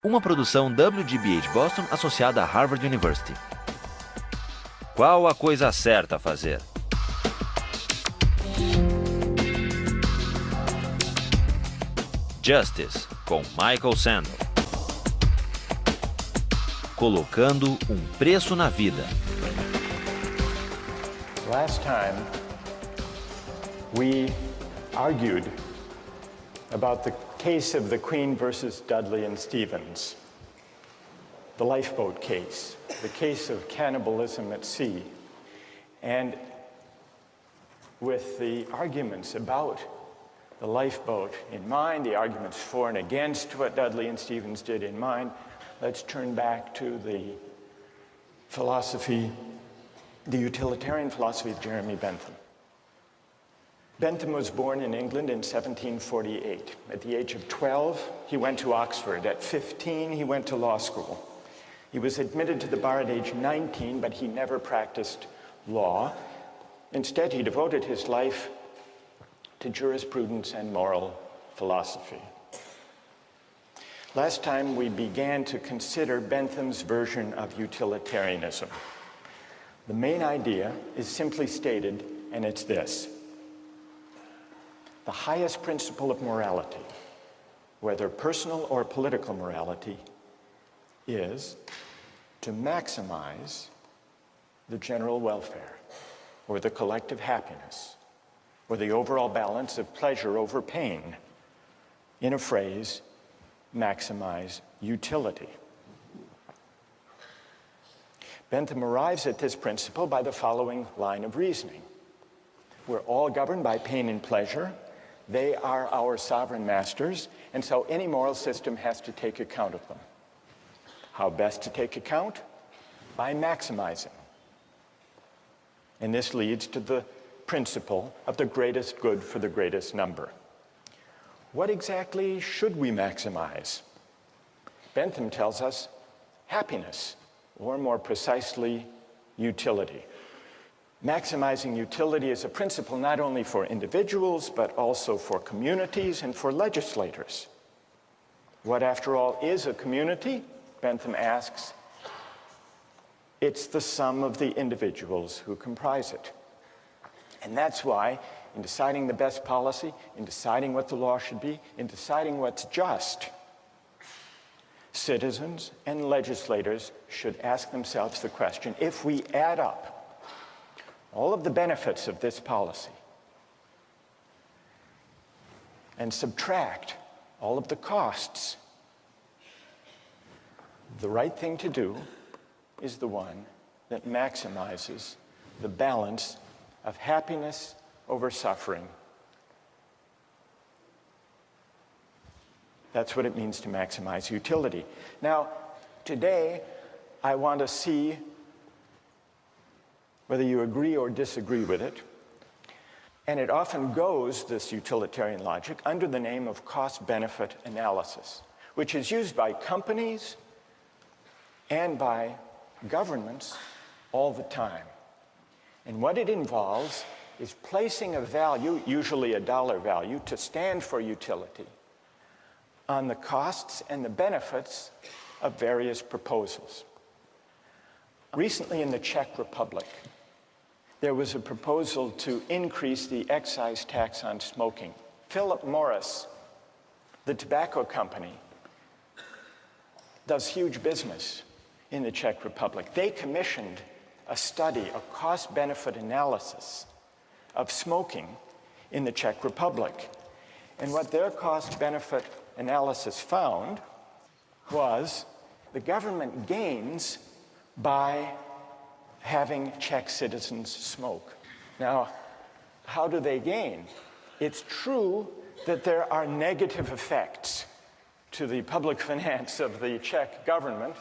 Uma produção WGBH Boston associada a Harvard University. Qual a coisa certa a fazer? Justice, com Michael Sandel. Colocando um preço na vida. Last time, we argued about the case of the Queen versus Dudley and Stevens, the lifeboat case, the case of cannibalism at sea. And with the arguments about the lifeboat in mind, the arguments for and against what Dudley and Stevens did in mind, let's turn back to the philosophy, the utilitarian philosophy of Jeremy Bentham. Bentham was born in England in 1748. At the age of 12, he went to Oxford. At 15, he went to law school. He was admitted to the bar at age 19, but he never practiced law. Instead, he devoted his life to jurisprudence and moral philosophy. Last time, we began to consider Bentham's version of utilitarianism. The main idea is simply stated, and it's this: the highest principle of morality, whether personal or political morality, is to maximize the general welfare, or the collective happiness, or the overall balance of pleasure over pain. In a phrase, maximize utility. Bentham arrives at this principle by the following line of reasoning. We're all governed by pain and pleasure. They are our sovereign masters, and so any moral system has to take account of them. How best to take account? By maximizing. And this leads to the principle of the greatest good for the greatest number. What exactly should we maximize? Bentham tells us happiness, or more precisely, utility. Maximizing utility is a principle not only for individuals, but also for communities and for legislators. What, after all, is a community? Bentham asks. It's the sum of the individuals who comprise it. And that's why, in deciding the best policy, in deciding what the law should be, in deciding what's just, citizens and legislators should ask themselves the question: if we add up all of the benefits of this policy and subtract all of the costs, the right thing to do is the one that maximizes the balance of happiness over suffering. That's what it means to maximize utility. Now, today, I want to see whether you agree or disagree with it. And it often goes, this utilitarian logic, under the name of cost-benefit analysis, which is used by companies and by governments all the time. And what it involves is placing a value, usually a dollar value, to stand for utility, on the costs and the benefits of various proposals. Recently in the Czech Republic, there was a proposal to increase the excise tax on smoking. Philip Morris, the tobacco company, does huge business in the Czech Republic. They commissioned a study, a cost-benefit analysis of smoking in the Czech Republic. And what their cost-benefit analysis found was the government gains by having Czech citizens smoke. Now, how do they gain? It's true that there are negative effects to the public finance of the Czech government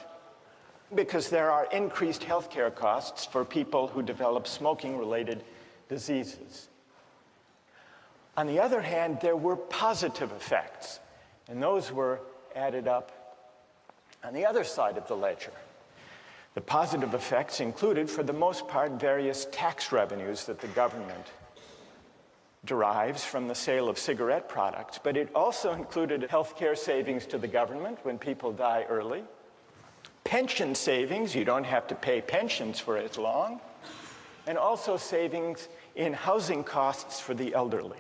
because there are increased healthcare costs for people who develop smoking-related diseases. On the other hand, there were positive effects, and those were added up on the other side of the ledger. The positive effects included, for the most part, various tax revenues that the government derives from the sale of cigarette products, but it also included healthcare savings to the government when people die early, pension savings, you don't have to pay pensions for as long, and also savings in housing costs for the elderly.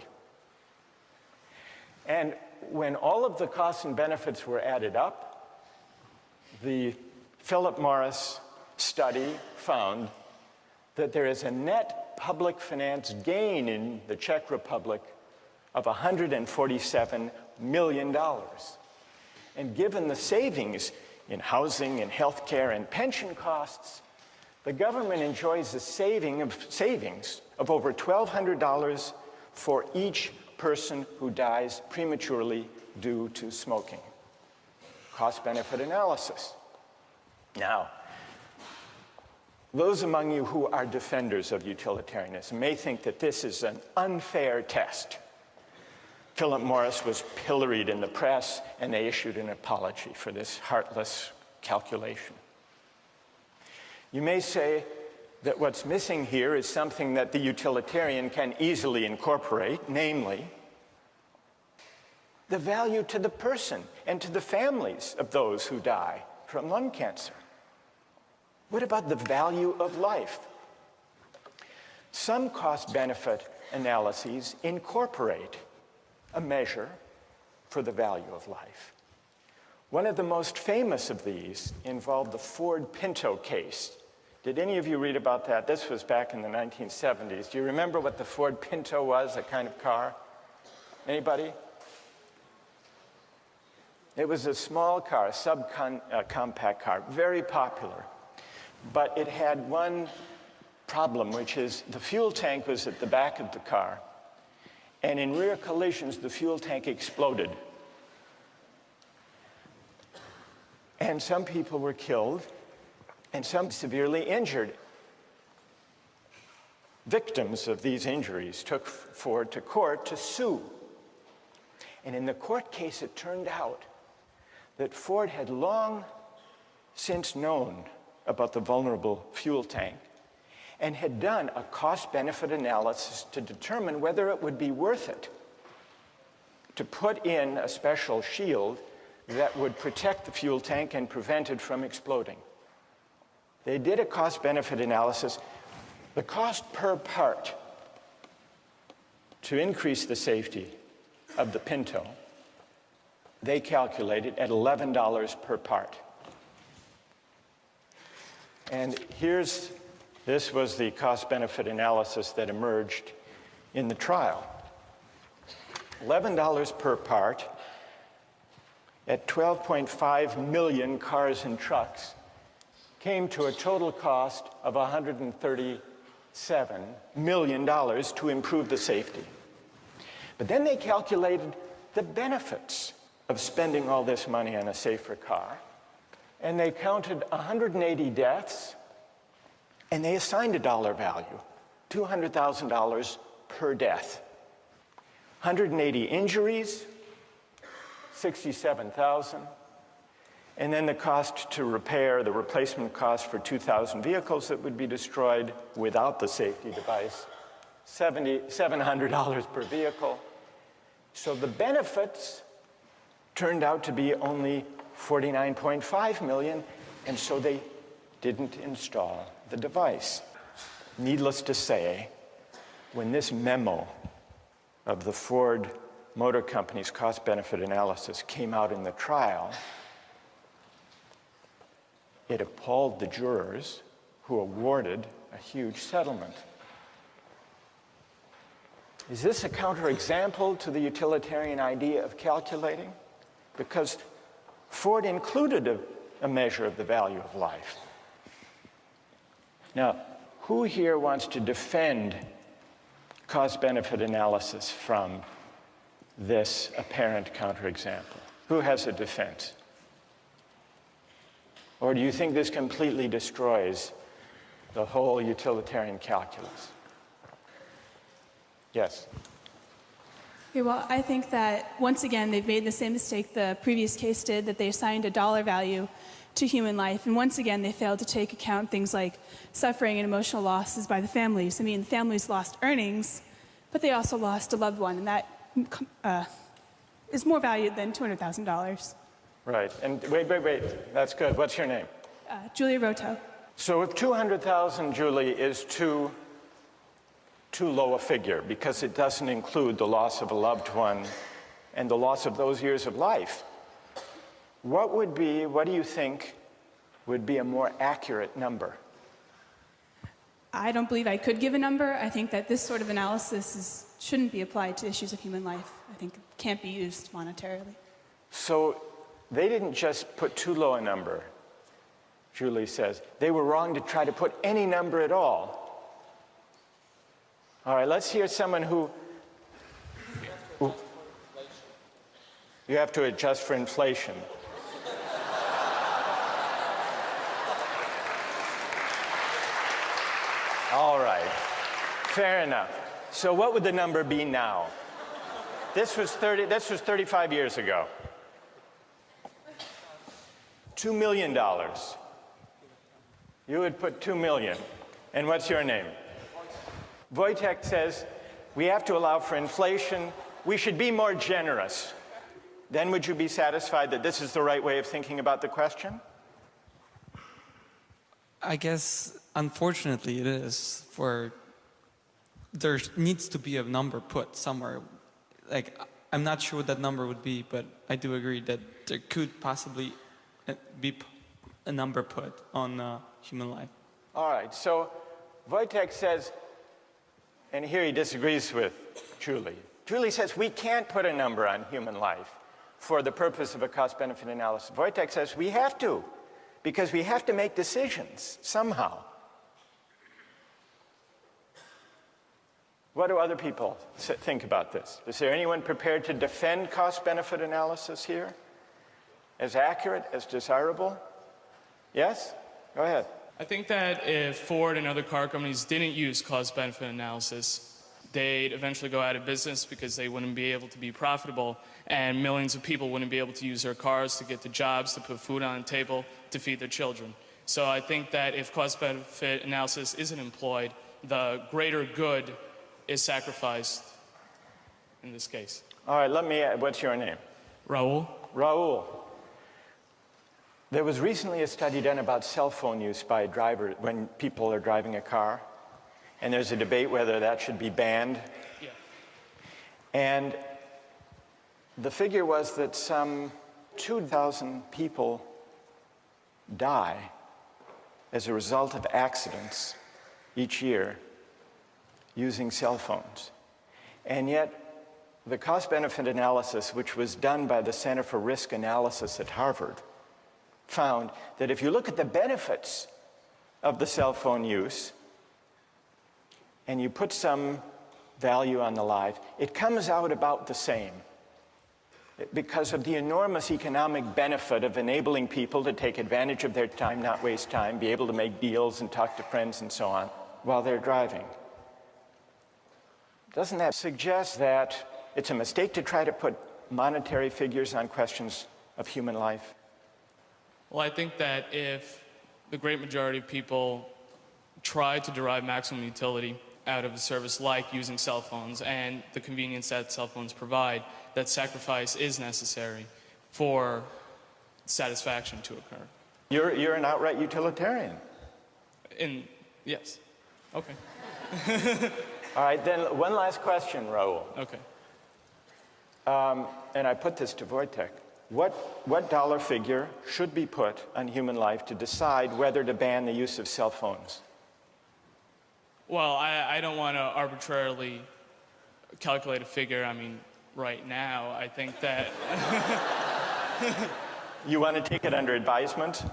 And when all of the costs and benefits were added up, the Philip Morris study found that there is a net public finance gain in the Czech Republic of $147 million. And given the savings in housing and healthcare and pension costs, the government enjoys a savings of over $1,200 for each person who dies prematurely due to smoking. Cost-benefit analysis. Now, those among you who are defenders of utilitarianism may think that this is an unfair test. Philip Morris was pilloried in the press, and they issued an apology for this heartless calculation. You may say that what's missing here is something that the utilitarian can easily incorporate, namely, the value to the person and to the families of those who die from lung cancer. What about the value of life? Some cost-benefit analyses incorporate a measure for the value of life. One of the most famous of these involved the Ford Pinto case. Did any of you read about that? This was back in the 1970s. Do you remember what the Ford Pinto was, a kind of car? Anybody? It was a small car, a subcompact car, very popular. But it had one problem, which is the fuel tank was at the back of the car. And in rear collisions, the fuel tank exploded. And some people were killed, and some severely injured. Victims of these injuries took Ford to court to sue. And in the court case, it turned out that Ford had long since known about the vulnerable fuel tank and had done a cost-benefit analysis to determine whether it would be worth it to put in a special shield that would protect the fuel tank and prevent it from exploding. They did a cost-benefit analysis. The cost per part to increase the safety of the Pinto, they calculated at $11 per part. And this was the cost-benefit analysis that emerged in the trial. $11 per part at 12.5 million cars and trucks came to a total cost of $137 million to improve the safety. But then they calculated the benefits of spending all this money on a safer car, and they counted 180 deaths, and they assigned a dollar value, $200,000 per death. 180 injuries, $67,000, and then the cost to repair, the replacement cost for 2,000 vehicles that would be destroyed without the safety device, $700 per vehicle. So the benefits turned out to be only $49.5 million, and so they didn't install the device. Needless to say, when this memo of the Ford Motor Company's cost-benefit analysis came out in the trial, it appalled the jurors who awarded a huge settlement. Is this a counterexample to the utilitarian idea of calculating? Because Ford included a measure of the value of life. Now, who here wants to defend cost-benefit analysis from this apparent counterexample? Who has a defense? Or do you think this completely destroys the whole utilitarian calculus? Yes? Okay, well, I think that, once again, they've made the same mistake the previous case did, that they assigned a dollar value to human life. And once again, they failed to take account things like suffering and emotional losses by the families. I mean, families lost earnings, but they also lost a loved one, and that is more valued than $200,000. Right. And wait. That's good. What's your name? Julia Roto. So if 200,000, Julie, is too low a figure because it doesn't include the loss of a loved one and the loss of those years of life, what do you think would be a more accurate number? I don't believe I could give a number. I think that this sort of analysis shouldn't be applied to issues of human life. I think it can't be used monetarily. So they didn't just put too low a number, Julie says. They were wrong to try to put any number at all. All right, let's hear someone who... You have to adjust for inflation. All right, fair enough. So what would the number be now? This was 35 years ago. $2 million. You would put 2 million. And what's your name? Wojtek says, we have to allow for inflation. We should be more generous. Then would you be satisfied that this is the right way of thinking about the question? I guess, unfortunately, it is. There needs to be a number put somewhere. Like, I'm not sure what that number would be, but I do agree that there could possibly be a number put on human life. All right, so Wojtek says, and here he disagrees with Julie. Julie says we can't put a number on human life for the purpose of a cost-benefit analysis. Wojtek says we have to, because we have to make decisions somehow. What do other people think about this? Is there anyone prepared to defend cost-benefit analysis here? As accurate, as desirable? Yes? Go ahead. I think that if Ford and other car companies didn't use cost-benefit analysis, they'd eventually go out of business because they wouldn't be able to be profitable, and millions of people wouldn't be able to use their cars to get to jobs, to put food on the table, to feed their children. So I think that if cost-benefit analysis isn't employed, the greater good is sacrificed in this case. All right, let me add, what's your name? Raul? Raul. There was recently a study done about cell phone use by drivers when people are driving a car, and there's a debate whether that should be banned. Yeah. And the figure was that some 2,000 people die as a result of accidents each year using cell phones. And yet, the cost-benefit analysis, which was done by the Center for Risk Analysis at Harvard, found that if you look at the benefits of the cell phone use and you put some value on the life, it comes out about the same because of the enormous economic benefit of enabling people to take advantage of their time, not waste time, be able to make deals and talk to friends and so on while they're driving. Doesn't that suggest that it's a mistake to try to put monetary figures on questions of human life? Well, I think that if the great majority of people try to derive maximum utility out of a service like using cell phones and the convenience that cell phones provide, that sacrifice is necessary for satisfaction to occur. You're an outright utilitarian. Yes. Okay. All right, then one last question, Raul. Okay. And I put this to Wojtek. What dollar figure should be put on human life to decide whether to ban the use of cell phones? Well, I don't want to arbitrarily calculate a figure. I mean, right now, I think that... You want to take it under advisement?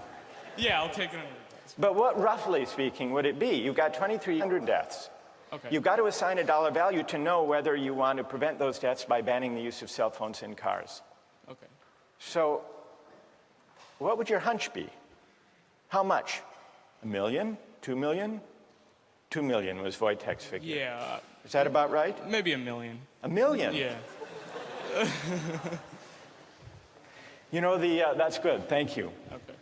Yeah, I'll take it under advisement. But what, roughly speaking, would it be? You've got 2,300 deaths. Okay. You've got to assign a dollar value to know whether you want to prevent those deaths by banning the use of cell phones in cars. Okay. So, what would your hunch be? How much? 1 million? 2 million? 2 million was Wojtek's figure. Yeah. Is that about right? Maybe 1 million. 1 million? Yeah. You know, that's good. Thank you. Okay.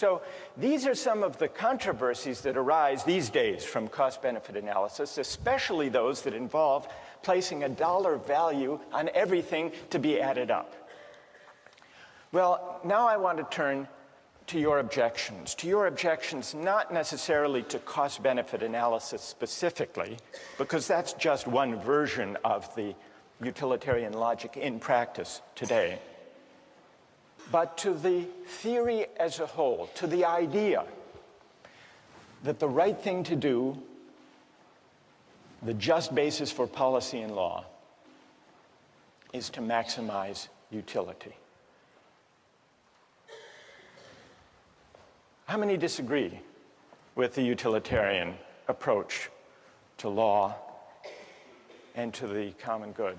So these are some of the controversies that arise these days from cost-benefit analysis, especially those that involve placing a dollar value on everything to be added up. Well, now I want to turn to your objections not necessarily to cost-benefit analysis specifically, because that's just one version of the utilitarian logic in practice today, but to the theory as a whole, to the idea that the right thing to do, the just basis for policy and law, is to maximize utility. How many disagree with the utilitarian approach to law and to the common good?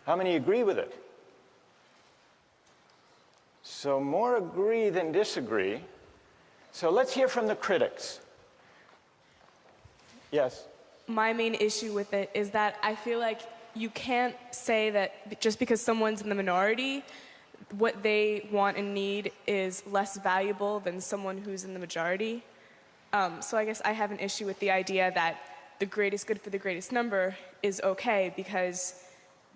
How many agree with it? So more agree than disagree. So let's hear from the critics. Yes? My main issue with it is that I feel like you can't say that just because someone's in the minority, what they want and need is less valuable than someone who's in the majority. So I guess I have an issue with the idea that the greatest good for the greatest number is okay, because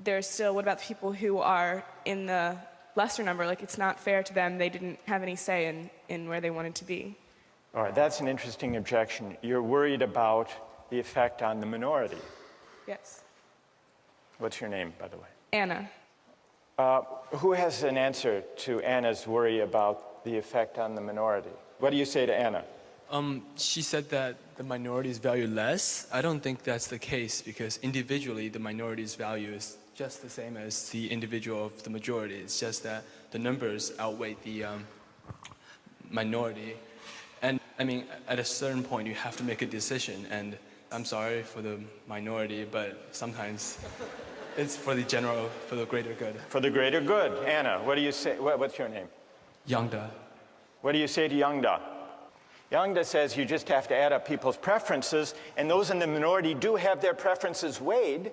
there's still, what about the people who are in the lesser number? Like, it's not fair to them. They didn't have any say in where they wanted to be. All right, that's an interesting objection. You're worried about the effect on the minority. Yes. What's your name, by the way? Anna. Who has an answer to Anna's worry about the effect on the minority? What do you say to Anna? She said that the minorities value less. I don't think that's the case, because individually the minority's value is just the same as the individual of the majority. It's just that the numbers outweigh the minority. And I mean, at a certain point you have to make a decision, and I'm sorry for the minority, but sometimes it's for the general, for the greater good. For the greater good. Anna, what do you say? What's your name? Yangda. What do you say to Yangda? Yangda says you just have to add up people's preferences, and those in the minority do have their preferences weighed.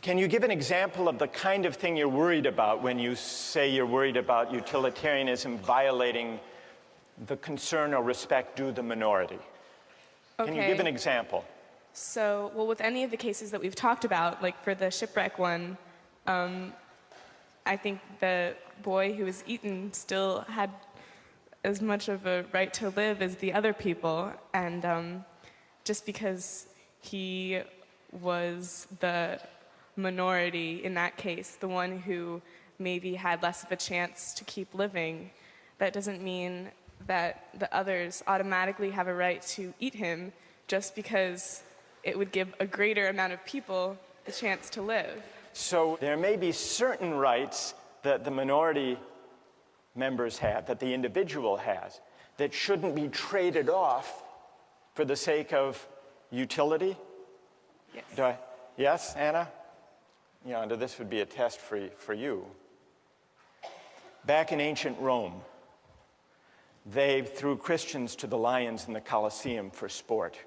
Can you give an example of the kind of thing you're worried about when you say you're worried about utilitarianism violating the concern or respect due the minority? Okay. Can you give an example? So, well, with any of the cases that we've talked about, like for the shipwreck one, I think the boy who was eaten still had as much of a right to live as the other people, and just because he was the minority in that case, the one who maybe had less of a chance to keep living, that doesn't mean that the others automatically have a right to eat him just because it would give a greater amount of people the chance to live. So there may be certain rights that the minority members have, that the individual has, that shouldn't be traded off for the sake of utility? Yes. Yes, Anna? Yonda, this would be a test for you. Back in ancient Rome, they threw Christians to the lions in the Colosseum for sport.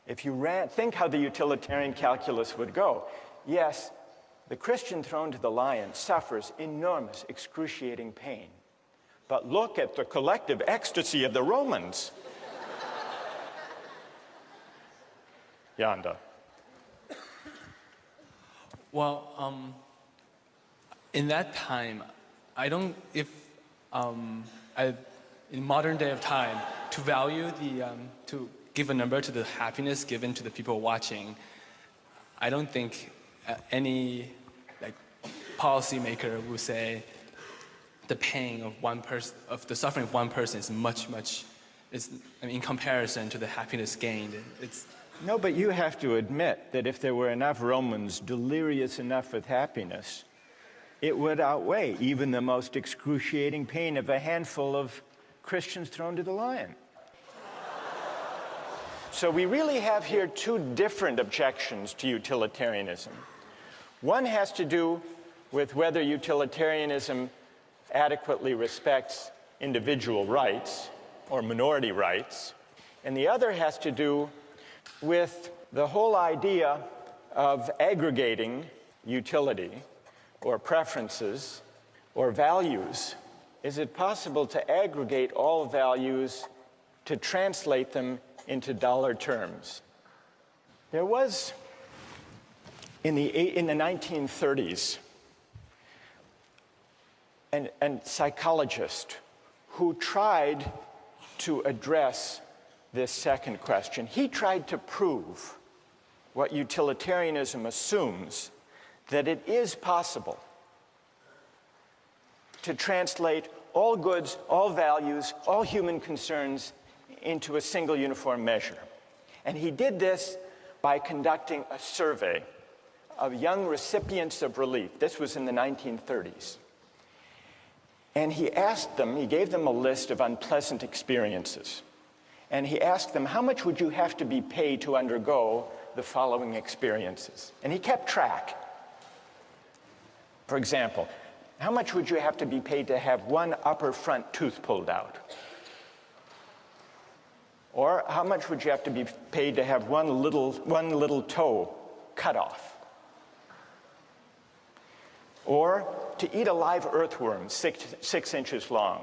If you think how the utilitarian calculus would go, yes, the Christian thrown to the lion suffers enormous, excruciating pain. But look at the collective ecstasy of the Romans. Yonda. Well, in that time, I don't, in modern day of time, to value to give a number to the happiness given to the people watching, I don't think any policymaker would say the pain of one person, of the suffering of one person is much, in comparison to the happiness gained. No, but you have to admit that if there were enough Romans delirious enough with happiness, it would outweigh even the most excruciating pain of a handful of Christians thrown to the lion. So we really have here two different objections to utilitarianism. One has to do with whether utilitarianism adequately respects individual rights or minority rights, and the other has to do with the whole idea of aggregating utility or preferences or values is it possible to aggregate all values to translate them into dollar terms? There was, in the 1930s, a psychologist who tried to address this second question. He tried to prove what utilitarianism assumes, that it is possible to translate all goods, all values, all human concerns into a single uniform measure. And he did this by conducting a survey of young recipients of relief. This was in the 1930s. And he gave them a list of unpleasant experiences. And he asked them, how much would you have to be paid to undergo the following experiences? And he kept track. For example, how much would you have to be paid to have one upper front tooth pulled out? Or how much would you have to be paid to have one little toe cut off? Or to eat a live earthworm 6 inches long?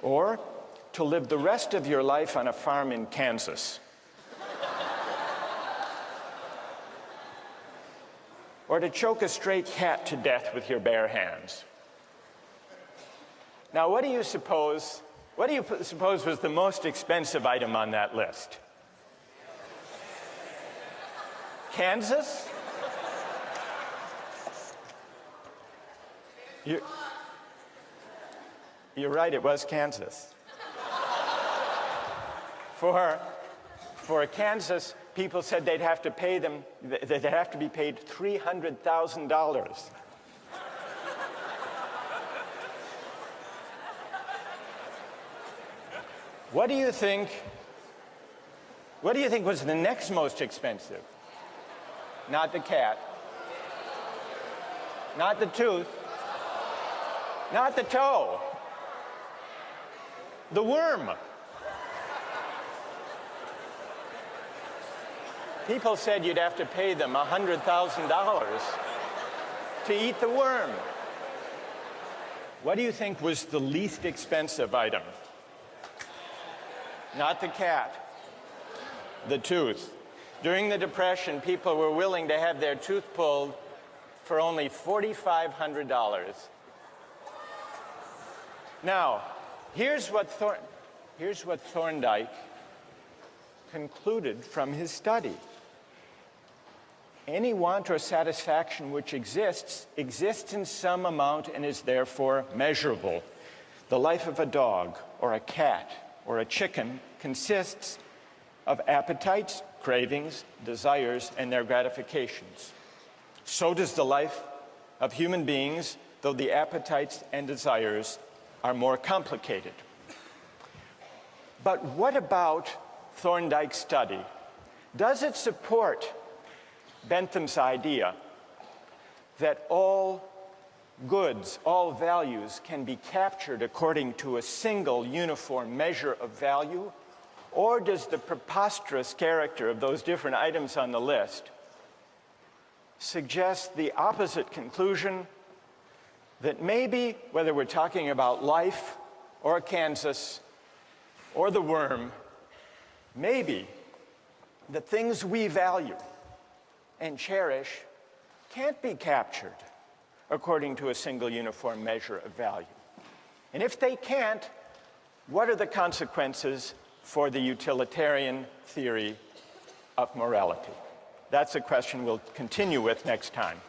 Or to live the rest of your life on a farm in Kansas? Or to choke a stray cat to death with your bare hands? Now, what do you suppose was the most expensive item on that list? Kansas? You're right, it was Kansas. For Kansas, people said they'd have to pay them, they'd have to be paid $300,000. What do you think was the next most expensive? Not the cat. Not the tooth. Not the toe. The worm. People said you'd have to pay them $100,000 to eat the worm. What do you think was the least expensive item? Not the cat, the tooth. During the Depression, people were willing to have their tooth pulled for only $4,500. Now, here's what Thorndike concluded from his study. Any want or satisfaction which exists in some amount and is therefore measurable. The life of a dog or a cat or a chicken consists of appetites, cravings, desires, and their gratifications. So does the life of human beings, though the appetites and desires are more complicated. But what about Thorndike's study? Does it support Bentham's idea that all goods, all values can be captured according to a single uniform measure of value? Or does the preposterous character of those different items on the list suggest the opposite conclusion, that maybe, whether we're talking about life or Kansas or the worm, maybe the things we value and cherish can't be captured according to a single uniform measure of value? And if they can't, what are the consequences for the utilitarian theory of morality? That's a question we'll continue with next time.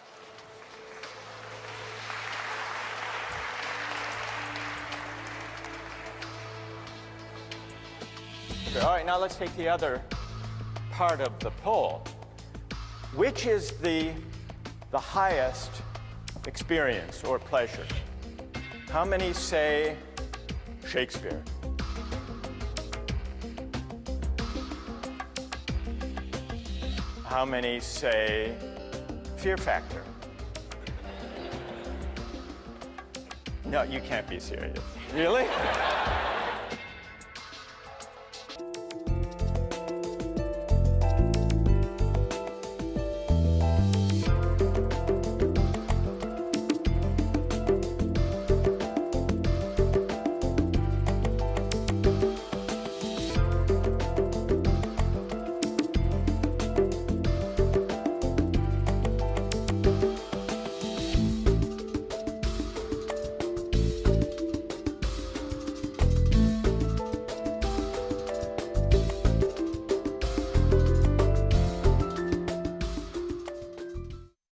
All right, now let's take the other part of the poll. Which is the highest experience or pleasure? How many say Shakespeare? How many say Fear Factor? No, you can't be serious. Really?